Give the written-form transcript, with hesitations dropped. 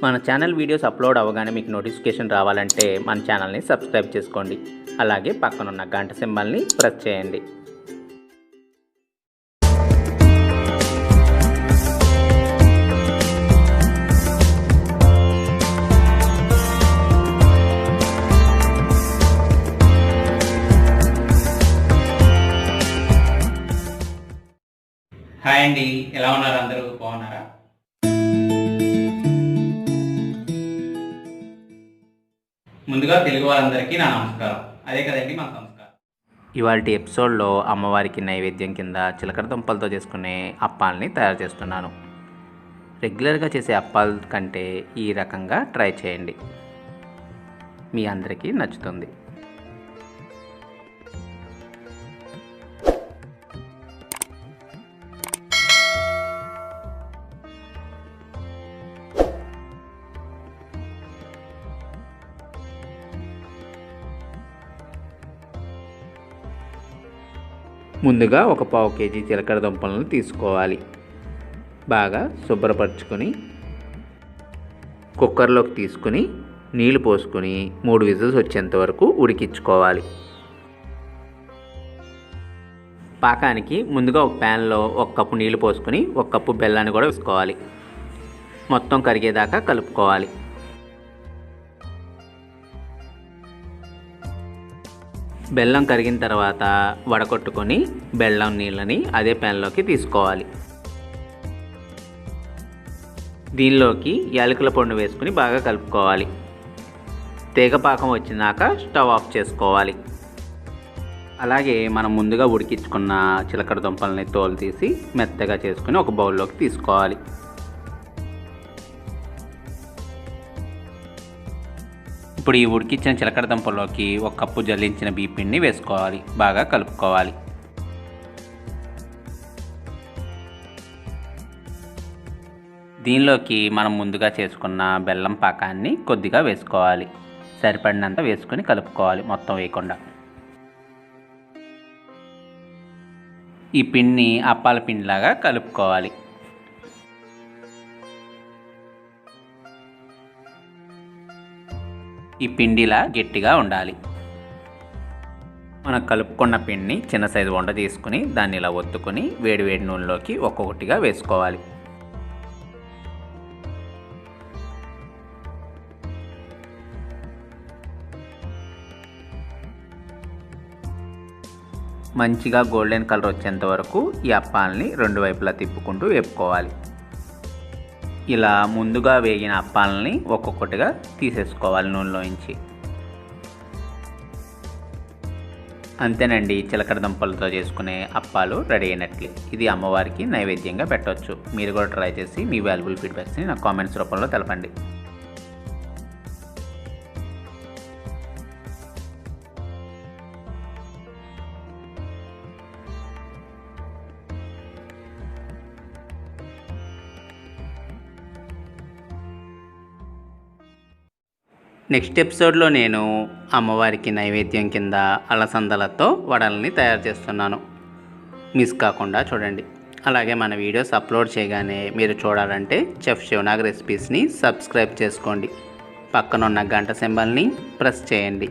మన channel videos upload అవ్వగానే మీకు నోటిఫికేషన్ రావాలంటే మన ఛానల్ని సబ్స్క్రైబ్ చేసుకోండి. అలాగే పక్కనున్న గంట సింబల్ని ప్రెస్ చేయండి. హాయ్ అండి, ఎలా ఉన్నారు? అందరూ బాగున్నారా? ముందుగా తెలుగు వారందరికీ నా నమస్కారం. అదే కదండి మన సంస్కారం. ఇవాళ ఎపిసోడ్లో అమ్మవారికి నైవేద్యం కింద చిలకడ దుంపలతో చేసుకునే అప్పాలని తయారు చేస్తున్నాను. రెగ్యులర్గా చేసే అప్పాల కంటే ఈ రకంగా ట్రై చేయండి, మీ అందరికీ నచ్చుతుంది. ముందుగా ఒక పావు కేజీ చిలకడ దుంపలను తీసుకోవాలి. బాగా శుభ్రపరచుకొని కుక్కర్లోకి తీసుకుని నీళ్లు పోసుకొని 3 విజిల్స్ వచ్చేంత వరకు ఉడికించుకోవాలి. పాకానికి ముందుగా ఒక ప్యాన్లో 1 కప్పు నీళ్లు పోసుకొని 1 కప్పు బెల్లాన్ని కూడా వేసుకోవాలి. మొత్తం కరిగేదాకా కలుపుకోవాలి. బెల్లం కరిగిన తర్వాత వడకొట్టుకొని బెల్లం నీళ్ళని అదే ప్యాన్లోకి తీసుకోవాలి. దీనిలోకి యాలకుల పొడిని వేసుకుని బాగా కలుపుకోవాలి. తీగపాకం వచ్చినాక స్టవ్ ఆఫ్ చేసుకోవాలి. అలాగే మనం ముందుగా ఉడికించుకున్న చిలకడ దుంపల్ని తోలు తీసి మెత్తగా చేసుకుని ఒక బౌల్లోకి తీసుకోవాలి. ఇప్పుడు ఈ ఉడికించిన చిలకడ దుంపల్లోకి 1 కప్పు జల్లించిన బియ్యం పిండిని వేసుకోవాలి. బాగా కలుపుకోవాలి. దీనిలోకి మనం ముందుగా చేసుకున్న బెల్లం పాకాన్ని కొద్దిగా వేసుకోవాలి. సరిపడినంత వేసుకొని కలుపుకోవాలి, మొత్తం వేయకుండా. ఈ పిండిని అప్పాల పిండిలాగా కలుపుకోవాలి. ఈ పిండిలా గట్టిగా ఉండాలి. మనం కలుపుకున్న పిండిని చిన్న సైజు వండ తీసుకుని దాన్ని ఇలా ఒత్తుకొని వేడి వేడి నూనెలోకి ఒక్కొక్కటిగా వేసుకోవాలి. మంచిగా గోల్డెన్ కలర్ వచ్చేంత వరకు ఈ అప్పాలని 2 వైపులా తిప్పుకుంటూ వేపుకోవాలి. ఇలా ముందుగా వేగిన అప్పాలని ఒక్కొక్కటిగా తీసేసుకోవాలి నూనెలోంచి. అంతేనండి, చిలకడ దుంపలతో చేసుకునే అప్పాలు రెడీ అయినట్లే. ఇది అమ్మవారికి నైవేద్యంగా పెట్టవచ్చు. మీరు కూడా ట్రై చేసి మీ వాల్యుబుల్ ఫీడ్బ్యాక్స్ని నాకు కామెంట్స్ రూపంలో తెలపండి. నెక్స్ట్ ఎపిసోడ్లో నేను అమ్మవారికి నైవేద్యం కింద అలసందలతో వడల్ని తయారు చేస్తున్నాను. మిస్ కాకుండా చూడండి. అలాగే మన వీడియోస్ అప్లోడ్ చేయగానే మీరు చూడాలంటే చెఫ్ శివ రెసిపీస్ని సబ్స్క్రైబ్ చేసుకోండి. పక్కనున్న గంట సింబల్ని ప్రెస్ చేయండి.